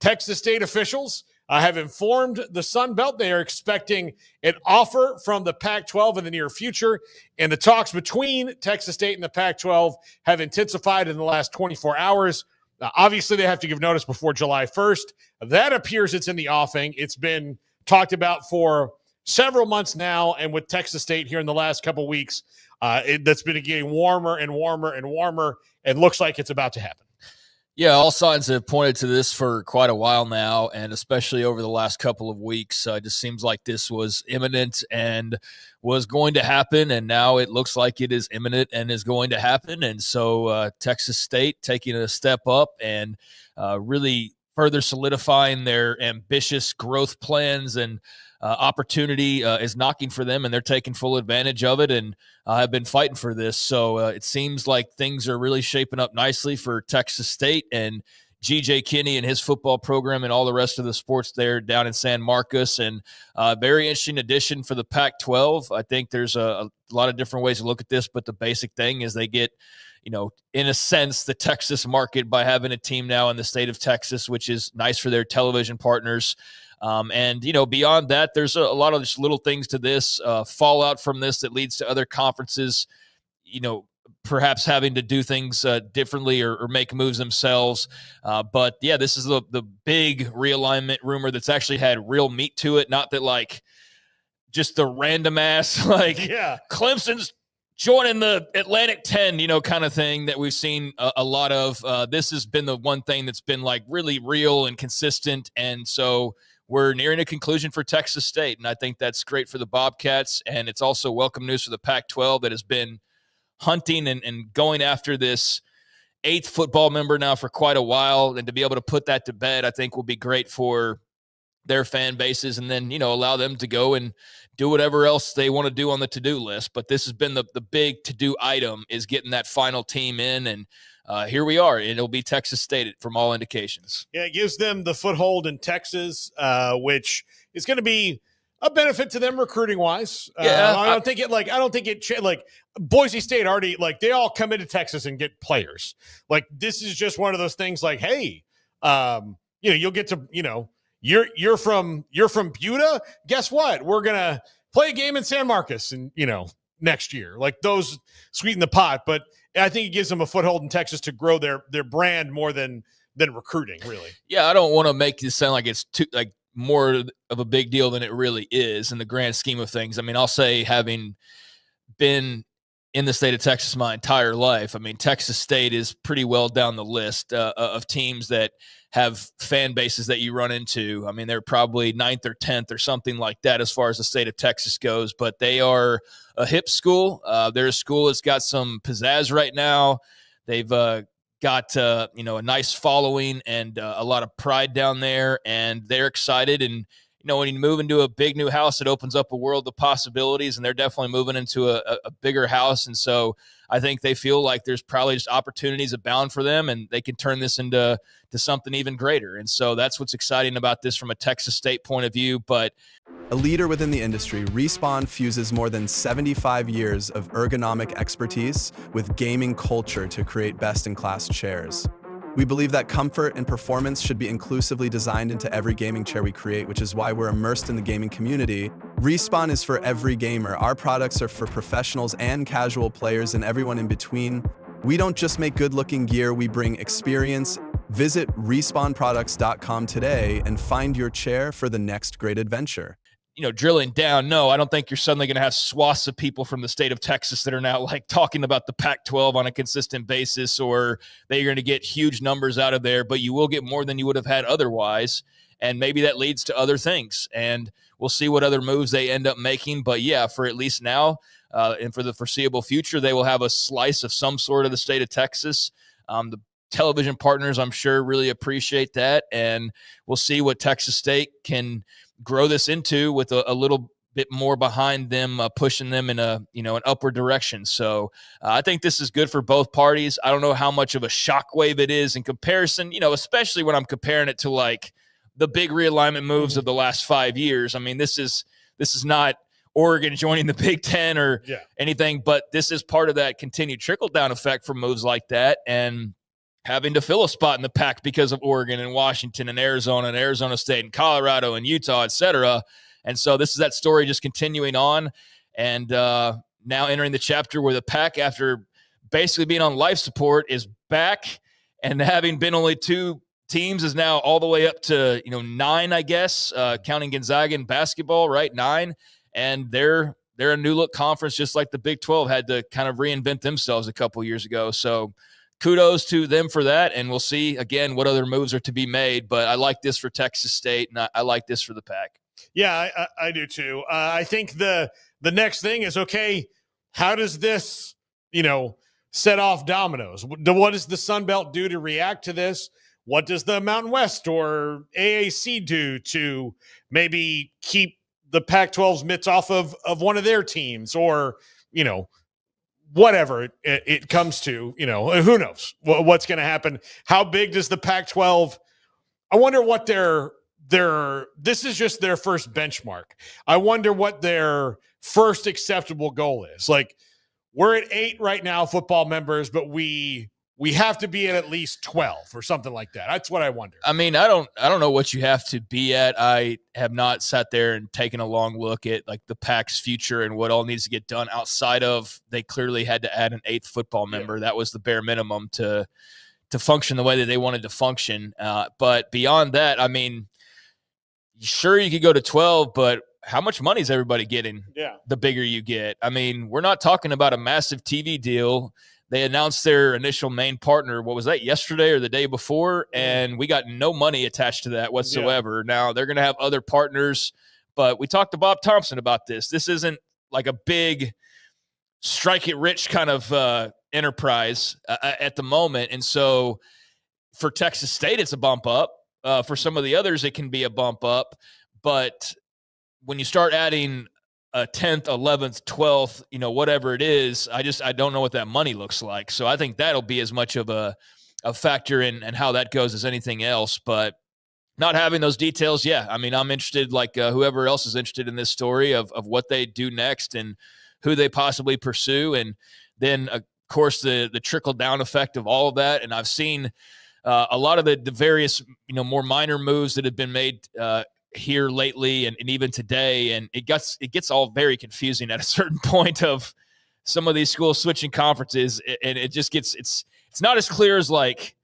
Texas State officials have informed the Sun Belt they are expecting an offer from the Pac-12 in the near future, and the talks between Texas State and the Pac-12 have intensified in the last 24 hours. Obviously, they have to give notice before July 1st. That appears it's in the offing. It's been talked about for several months now, and with Texas State here in the last couple weeks, that's been getting warmer and warmer and warmer, and looks like it's about to happen. Yeah, all signs have pointed to this for quite a while now, and especially over the last couple of weeks. It just seems like this was imminent and was going to happen, and now it looks like it is imminent and is going to happen. And so Texas State taking a step up and really further solidifying their ambitious growth plans and opportunity is knocking for them, and they're taking full advantage of it and have been fighting for this. So it seems like things are really shaping up nicely for Texas State and G.J. Kinney and his football program and all the rest of the sports there down in San Marcos. And very interesting addition for the Pac-12. I think there's a lot of different ways to look at this, but the basic thing is they get, in a sense, the Texas market by having a team now in the state of Texas, which is nice for their television partners. And beyond that, there's a lot of just little things to this fallout from this that leads to other conferences, perhaps having to do things differently or make moves themselves. But yeah, this is the big realignment rumor that's actually had real meat to it. Not that just the random ass, Clemson's joining the Atlantic 10, kind of thing that we've seen a lot of. This has been the one thing that's been really real and consistent. And so we're nearing a conclusion for Texas State, and I think that's great for the Bobcats, and it's also welcome news for the Pac-12 that has been hunting and going after this 8th football member now for quite a while, and to be able to put that to bed, I think will be great for their fan bases, and then, allow them to go and do whatever else they want to do on the to-do list. But this has been the big to-do item, is getting that final team in, and here we are. It'll be Texas State from all indications. Yeah, it gives them the foothold in Texas, which is going to be a benefit to them recruiting wise. I don't think it Boise State already, they all come into Texas and get players. This is just one of those things hey, you'll get to, you're from Buda. Guess what? We're going to play a game in San Marcos and, next year. Those sweeten the pot, but I think it gives them a foothold in Texas to grow their brand more than recruiting, really. Yeah, I don't want to make this sound like it's too more of a big deal than it really is in the grand scheme of things. I mean, I'll say, having been in the state of Texas my entire life, Texas State is pretty well down the list of teams that have fan bases that you run into. They're probably 9th or 10th or something like that as far as the state of Texas goes, but they are a hip school. They're a school that's got some pizzazz right now. They've got a nice following and a lot of pride down there, and they're excited. And when you move into a big new house, it opens up a world of possibilities, and they're definitely moving into a bigger house. And so I think they feel like there's probably just opportunities abound for them, and they can turn this into something even greater. And so that's what's exciting about this from a Texas State point of view. But a leader within the industry, Respawn fuses more than 75 years of ergonomic expertise with gaming culture to create best-in-class chairs. We believe that comfort and performance should be inclusively designed into every gaming chair we create, which is why we're immersed in the gaming community. Respawn is for every gamer. Our products are for professionals and casual players and everyone in between. We don't just make good-looking gear, we bring experience. Visit respawnproducts.com today and find your chair for the next great adventure. Drilling down, no, I don't think you're suddenly going to have swaths of people from the state of Texas that are now talking about the Pac-12 on a consistent basis, or that you're going to get huge numbers out of there, but you will get more than you would have had otherwise. And maybe that leads to other things, and we'll see what other moves they end up making. But yeah, for at least now and for the foreseeable future, they will have a slice of some sort of the state of Texas. The television partners, I'm sure, really appreciate that, and we'll see what Texas State can grow this into with a little bit more behind them, pushing them in an upward direction. So I think this is good for both parties. I don't know how much of a shockwave it is in comparison, especially when I'm comparing it to the big realignment moves of the last 5 years. This is not Oregon joining the Big Ten or anything, but this is part of that continued trickle down effect from moves like that. And having to fill a spot in the Pac because of Oregon and Washington and Arizona State and Colorado and Utah, et cetera. And so this is that story just continuing on, and now entering the chapter where the Pac, after basically being on life support, is back, and having been only 2 teams is now all the way up to 9, I guess, counting Gonzaga in basketball, right? 9, and they're a new look conference, just like the Big 12 had to kind of reinvent themselves a couple years ago. So kudos to them for that, and we'll see again what other moves are to be made. But I like this for Texas State, and I like this for the Pac. Yeah, I do too. I think the next thing is, okay, how does this set off dominoes? What does the Sun Belt do to react to this? What does the Mountain West or AAC do to maybe keep the Pac-12's mitts off of one of their teams, or whatever it comes to? Who knows what's going to happen? How big does the Pac-12? I wonder what this is just their first benchmark. I wonder what their first acceptable goal is. Like, we're at 8 right now, football members, but we have to be at least 12 or something like that. That's what I wonder. I mean, I don't know what you have to be at. I have not sat there and taken a long look at like the Pac's future and what all needs to get done outside of they clearly had to add an 8th football member. Yeah. That was the bare minimum to function the way that they wanted to function. But beyond that, I mean, sure, you could go to 12, but how much money is everybody getting? Yeah. The bigger you get. I mean, we're not talking about a massive TV deal. They announced their initial main partner, what was that, yesterday or the day before? And we got no money attached to that whatsoever. Yeah. Now, they're going to have other partners, but we talked to Bob Thompson about this. This isn't like a big strike it rich kind of enterprise at the moment. And so for Texas State, it's a bump up. For some of the others, it can be a bump up. But when you start adding a 10th, 11th, 12th, whatever it is, I don't know what that money looks like. So I think that'll be as much of a factor in how that goes as anything else. But not having those details, yeah. I mean, I'm interested, like whoever else is interested in this story of what they do next and who they possibly pursue. And then, of course, the trickle-down effect of all of that. And I've seen a lot of the various, more minor moves that have been made here lately and even today, and it gets all very confusing at a certain point of some of these schools switching conferences, and it just gets it's not as clear as like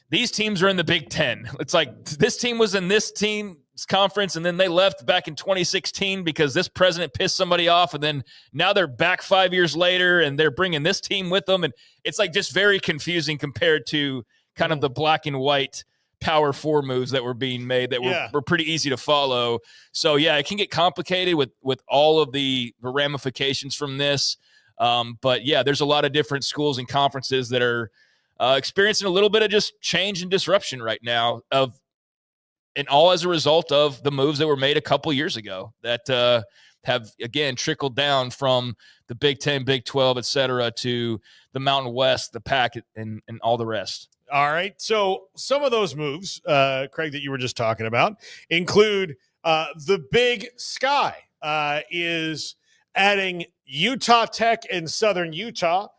these teams are in the Big Ten. It's like this team was in this team's conference, and then they left back in 2016 because this president pissed somebody off, and then now they're back 5 years later, and they're bringing this team with them, and it's like just very confusing compared to kind of the black and white Power 4 moves that were being made that were pretty easy to follow. So, yeah, it can get complicated with all of the ramifications from this. But, yeah, there's a lot of different schools and conferences that are experiencing a little bit of just change and disruption right now, and all as a result of the moves that were made a couple years ago that have, again, trickled down from the Big 10, Big 12, et cetera, to the Mountain West, the Pac, and all the rest. All right. So some of those moves, Craig, that you were just talking about include the Big Sky is adding Utah Tech and Southern Utah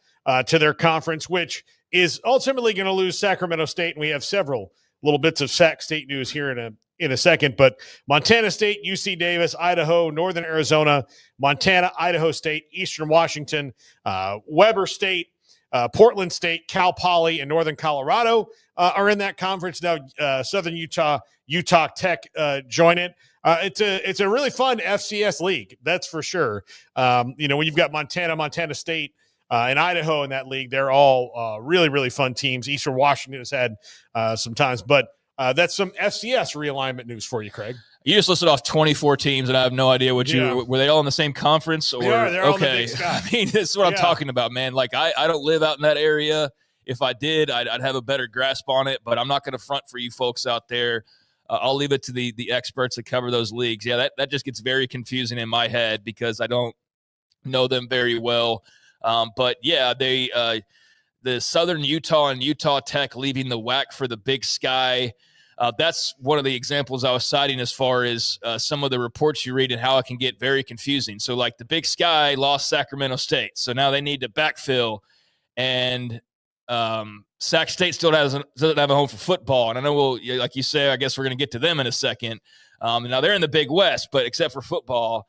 to their conference, which is ultimately going to lose Sacramento State. And we have several little bits of Sac State news here in a second. But Montana State, UC Davis, Idaho, Northern Arizona, Montana, Idaho State, Eastern Washington, Weber State, Portland State, Cal Poly, and Northern Colorado are in that conference now. Southern Utah, Utah Tech join it. It's a really fun FCS league, that's for sure. When you've got Montana State, and Idaho in that league, they're all really, really fun teams. Eastern Washington has had some times, but that's some FCS realignment news for you, Craig. You just listed off 24 teams, and I have no idea were they all in the same conference? Or they're all in the Big Sky. I mean, this is what I'm talking about, man. Like, I don't live out in that area. If I did, I'd have a better grasp on it, but I'm not going to front for you folks out there. I'll leave it to the experts that cover those leagues. Yeah, that just gets very confusing in my head because I don't know them very well. But yeah, the Southern Utah and Utah Tech leaving the WAC for the Big Sky. That's one of the examples I was citing as far as some of the reports you read and how it can get very confusing. So like the Big Sky lost Sacramento State. So now they need to backfill. And Sac State still doesn't have a home for football. And I know like you say, I guess we're going to get to them in a second. And now they're in the Big West, but except for football.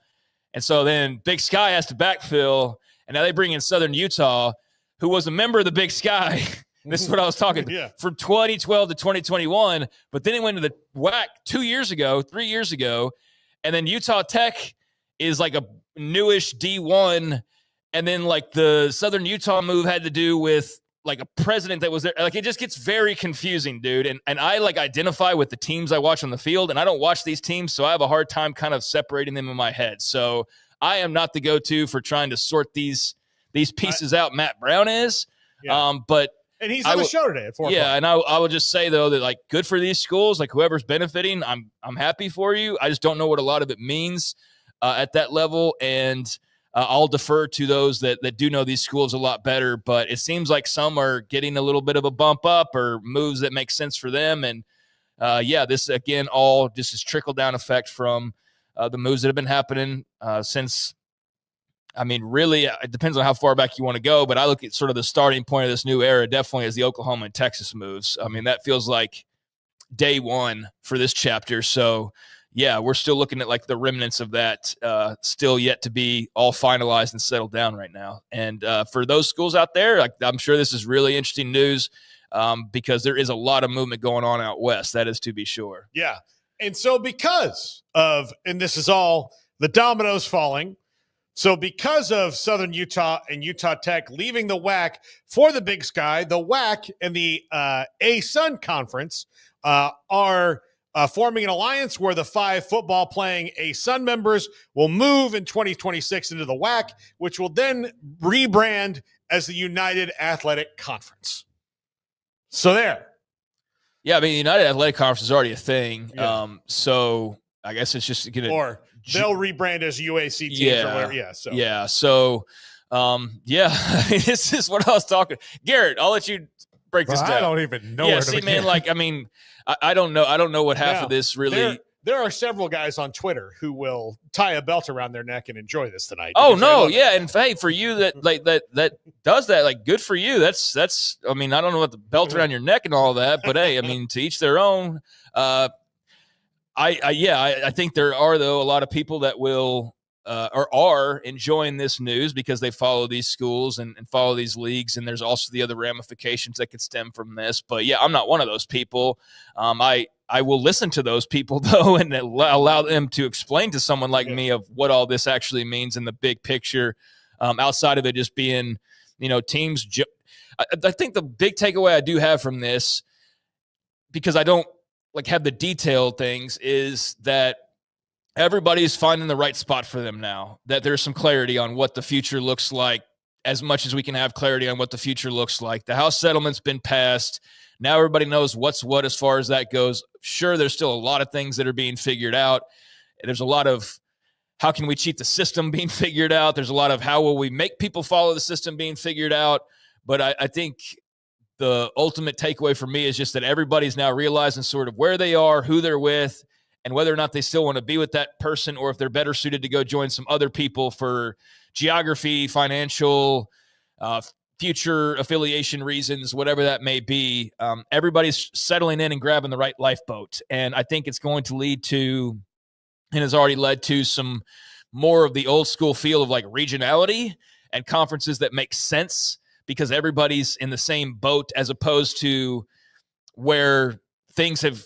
And so then Big Sky has to backfill. And now they bring in Southern Utah, who was a member of the Big Sky. This is what I was talking about. From 2012 to 2021. But then it went to the WAC 3 years ago. And then Utah Tech is like a newish D1. And then like the Southern Utah move had to do with like a president that was there. Like it just gets very confusing, dude. And I like identify with the teams I watch on the field, and I don't watch these teams, so I have a hard time kind of separating them in my head. So I am not the go-to for trying to sort these pieces out. Matt Brown is, but and he's on the show today at 4 o'clock. Yeah, and I would just say though that like good for these schools, like whoever's benefiting, I'm happy for you. I just don't know what a lot of it means at that level, and I'll defer to those that do know these schools a lot better, but it seems like some are getting a little bit of a bump up or moves that make sense for them. And this again, all just is trickle down effect from the moves that have been happening since. I mean, really, it depends on how far back you want to go, but I look at sort of the starting point of this new era definitely as the Oklahoma and Texas moves. I mean, that feels like day one for this chapter. So yeah, we're still looking at like the remnants of that still yet to be all finalized and settled down right now. And for those schools out there, like, I'm sure this is really interesting news because there is a lot of movement going on out west. That is to be sure. Yeah. And so because of, and this is all the dominoes falling. So because of Southern Utah and Utah Tech leaving the WAC for the Big Sky, the WAC and the A-Sun Conference are forming an alliance where the 5 football-playing A-Sun members will move in 2026 into the WAC, which will then rebrand as the United Athletic Conference. So there. Yeah, I mean, the United Athletic Conference is already a thing. Yeah. So I guess it's just going to... Or they'll rebrand as UAC teams or whatever. Yeah. So. Yeah. So, this is what I was talking. Garrett, I'll let you break this down. I don't even know. Yeah. See, man, like, I mean, I don't know. I don't know what half of this really. There are several guys on Twitter who will tie a belt around their neck and enjoy this tonight. Oh no, yeah, and hey, for you that like that does that, like, good for you. That's. I mean, I don't know what the belt around your neck and all that, but hey, I mean, to each their own. I think there are though a lot of people that will or are enjoying this news because they follow these schools and follow these leagues, and there's also the other ramifications that could stem from this. But yeah, I'm not one of those people. I will listen to those people though and allow them to explain to someone like me of what all this actually means in the big picture, outside of it just being, teams. I think the big takeaway I do have from this, because I don't like have the detailed things, is that everybody's finding the right spot for them now, that there's some clarity on what the future looks like, as much as we can have clarity on what the future looks like. The House settlement's been passed. Now everybody knows what's what as far as that goes. Sure, there's still a lot of things that are being figured out. There's a lot of how can we cheat the system being figured out. There's a lot of how will we make people follow the system being figured out. But I think the ultimate takeaway for me is just that everybody's now realizing sort of where they are, who they're with, and whether or not they still want to be with that person or if they're better suited to go join some other people for geography, financial, future affiliation reasons, whatever that may be. Everybody's settling in and grabbing the right lifeboat. And I think it's going to lead to, and has already led to, some more of the old school feel of like regionality and conferences that make sense because everybody's in the same boat, as opposed to where things have,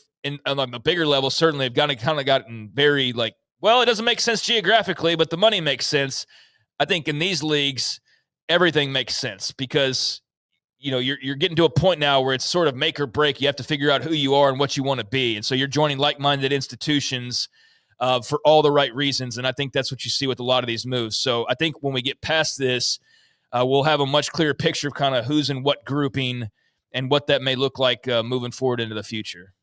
on a bigger level, certainly have gotten very like, well, it doesn't make sense geographically, but the money makes sense. I think in these leagues, everything makes sense because, you're getting to a point now where it's sort of make or break. You have to figure out who you are and what you want to be. And so you're joining like-minded institutions for all the right reasons. And I think that's what you see with a lot of these moves. So I think when we get past this, we'll have a much clearer picture of kind of who's in what grouping and what that may look like moving forward into the future.